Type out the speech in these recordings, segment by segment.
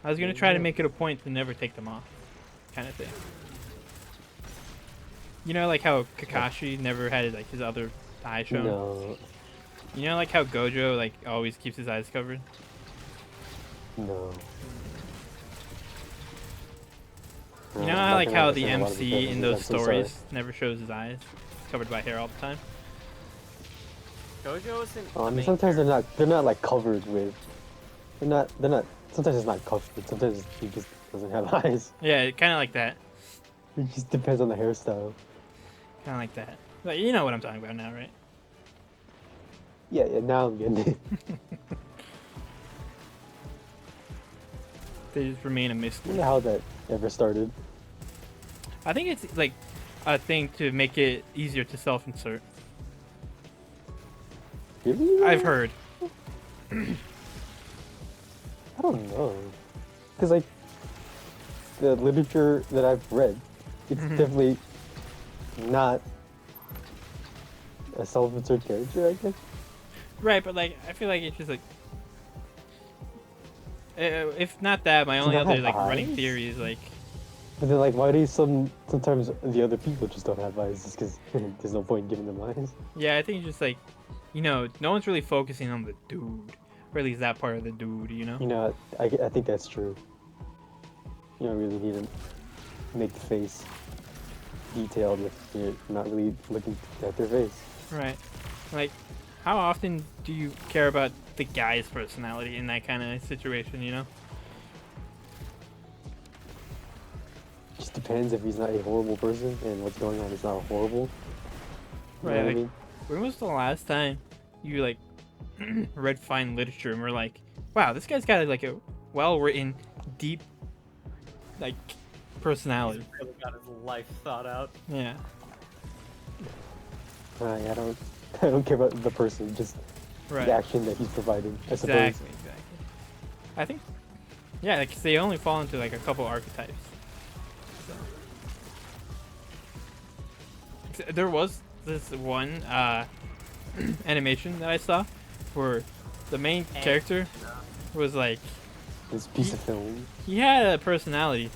I was gonna try to make it a point to never take them off, kind of thing. You know, like how Kakashi never had like his other eye shown. No. You know, like how Gojo like always keeps his eyes covered. No. You know, I'm not like gonna how the understand a lot of MC in those references, I'm so sorry. stories never shows his eyes, it's covered by hair all the time. Gojo isn't. I mean, sometimes they're not like covered with. They're not. Sometimes it's not covered. Sometimes he just doesn't have eyes. Yeah, kind of like that. It just depends on the hairstyle. Kind of like that. But you know what I'm talking about now, right? Yeah, now I'm getting it. They just remain a I mystery. wonder how that ever started. I think it's like a thing to make it easier to self-insert. Really? I've heard. I don't know. Because, like, the literature that I've read, it's definitely not a self-insert character, I guess. Right, but like I feel like it's just like if not that, my only not other have like running eyes? theory is like But then, like, why do sometimes the other people just don't have eyes? Just because there's no point in giving them eyes. yeah, I think it's just like you know, no one's really focusing on the dude, or at least that part of the dude, you know. You know, I think that's true. You don't really need to make the face detailed if you're not really looking at their face. Right. Like, how often do you care about the guy's personality in that kind of situation, you know? Just depends if he's not a horrible person and what's going on is not horrible. You know Right. what I Like, mean? when was the last time you like read fine literature and were like, wow, this guy's got like a well-written, deep, like, personality. He's really got his life thought out. Yeah. I don't I don't care about the person, just Right. the action that he's providing, I suppose. Exactly. I think, yeah, like they only fall into like a couple archetypes. So. There was this one animation that I saw where the main character was like This piece of film. he had a personality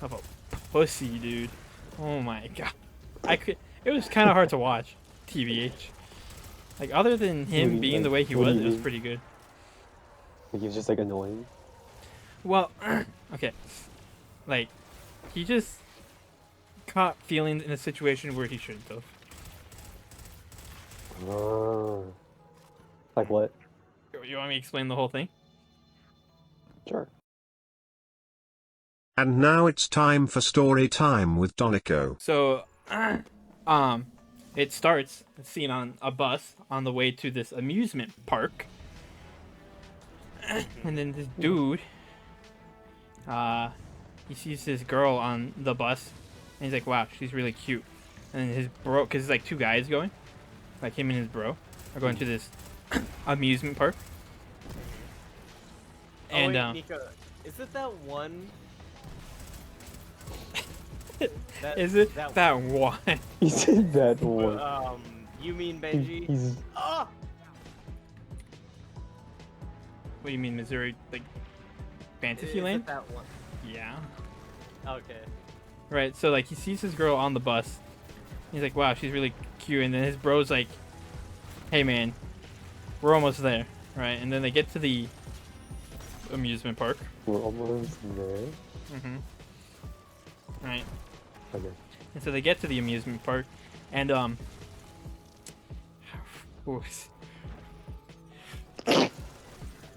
of a pussy, dude. Oh my god, it was kind of hard to watch, tbh. Like other than him being the way he was, it was pretty good. Like he was just like annoying. Well, okay, like he just caught feelings in a situation where he shouldn't have. Like what? You want me to explain the whole thing? Sure. And now it's time for story time with Donico. So, it starts a scene on a bus on the way to this amusement park, and then this dude, he sees this girl on the bus, and he's like, "Wow, she's really cute." And then his bro, because it's like two guys going, like him and his bro, are going to this amusement park. And wait, Nico, is it that one? is it that one? He said that one. You mean Benji? He's Ah! What do you mean, Missouri? Like Is Fantasyland? it that one? Yeah. Okay. Right, so like he sees his girl on the bus. He's like, wow, she's really cute. And then his bro's like, hey man, we're almost there. Right, and then they get to the amusement park. we're almost there. Mm-hmm. Right. Okay. And so they get to the amusement park, and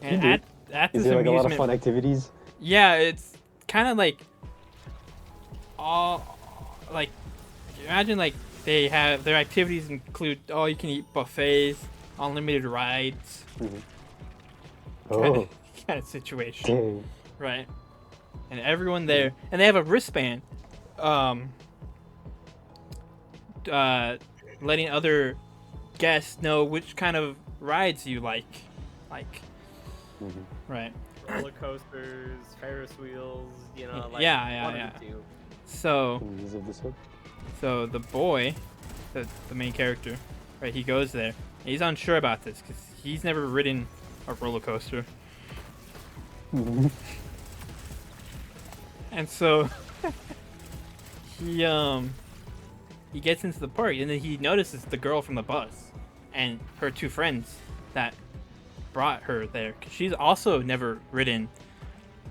and at Is this there like a lot of amusement, fun activities? yeah, it's kind of like all like imagine like they have their activities include all you can eat buffets, unlimited rides, Oh, kind of situation, dang. right? And everyone there, and they have a wristband, letting other guests know which kind of rides you like, right? Roller coasters, Ferris wheels, you know, like Yeah. one of the two. So, Can you use this one? so the boy, the main character, right? He goes there. And he's unsure about this because he's never ridden a roller coaster. And so he gets into the park, and then he notices the girl from the bus and her two friends that brought her there, because she's also never ridden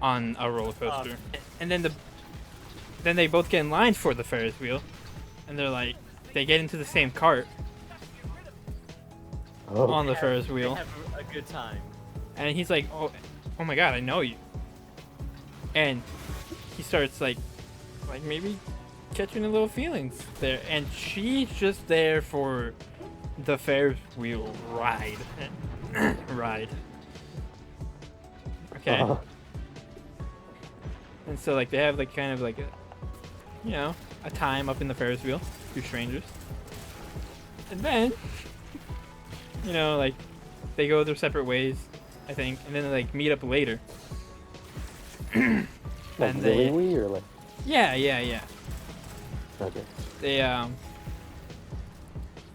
on a roller coaster. And then they both get in line for the Ferris wheel, and they get into the same cart on the Ferris wheel. They have a good time. And he's like, oh my god, I know you. And he starts like maybe catching a little feelings there. And she's just there for the Ferris wheel ride. Ride. Okay. And so like they have like kind of like a time up in the Ferris wheel, two strangers. And then like they go their separate ways, I think, and then they like meet up later. Like And really or like? Yeah. Okay.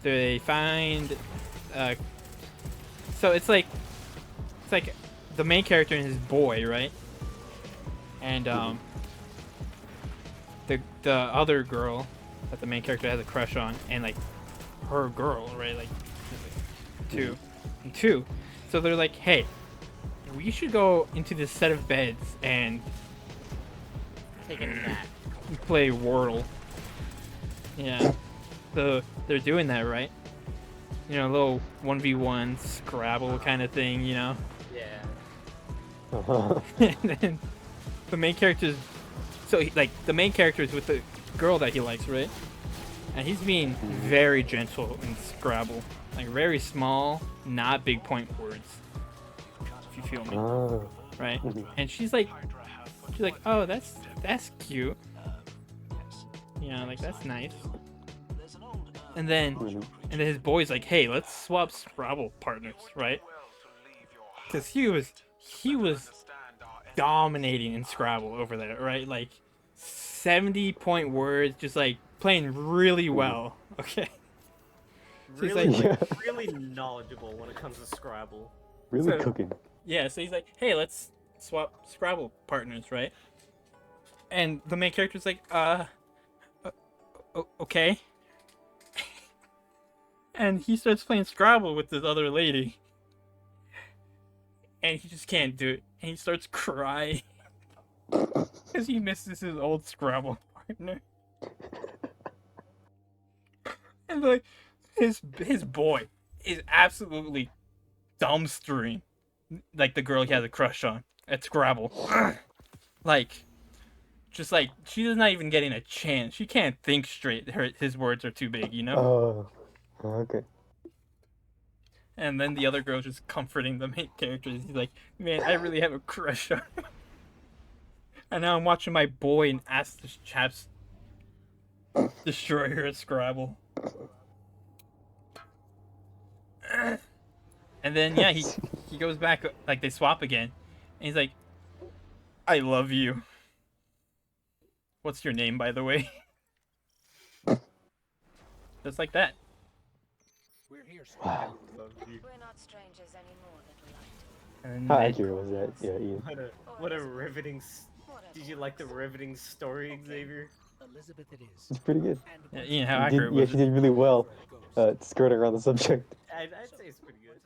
They find so it's like the main character and his boy, right? And the other girl that the main character has a crush on, and like her girl, right? Like two and two. So they're like, hey, we should go into this set of beds and Take a nap. play Wordle. Yeah. So they're doing that, right? A little 1v1 Scrabble kind of thing, Yeah. And then the main character's the main character is with the girl that he likes, right? And he's being very gentle in Scrabble, like very small, not big point words. If you feel me, right? And she's like, oh, that's cute. Like that's nice. And then his boy's like, hey, let's swap Scrabble partners, right? Because he was dominating in Scrabble over there, right? Like 70-point words, just like playing really well. Okay. So he's Really, like, really knowledgeable when it comes to Scrabble. Really cooking. yeah, so he's like, hey, let's swap Scrabble partners, right? And the main character's like, okay. And he starts playing Scrabble with this other lady. And he just can't do it. And he starts crying. Because he misses his old Scrabble partner. And like, his boy is absolutely dumbstering like the girl he has a crush on at Scrabble. Like, just like, she's not even getting a chance. She can't think straight. His words are too big, Oh, okay. And then the other girl's just comforting the main character. He's like, man, I really have a crush on her. And now I'm watching my boy and ask this chap's destroy her at Scrabble. And then, yeah, he goes back, like, they swap again. And he's like, I love you. What's your name, by the way? Just like that. Wow. We're not strangers anymore, little light. And How then- accurate was that? Yeah, Ian. What a riveting. Did you like the riveting story, Xavier? Elizabeth it is. It's pretty good. Yeah, Ian, how You accurate did, yeah, was she it? did really well skirting around the subject. I'd say it's pretty good.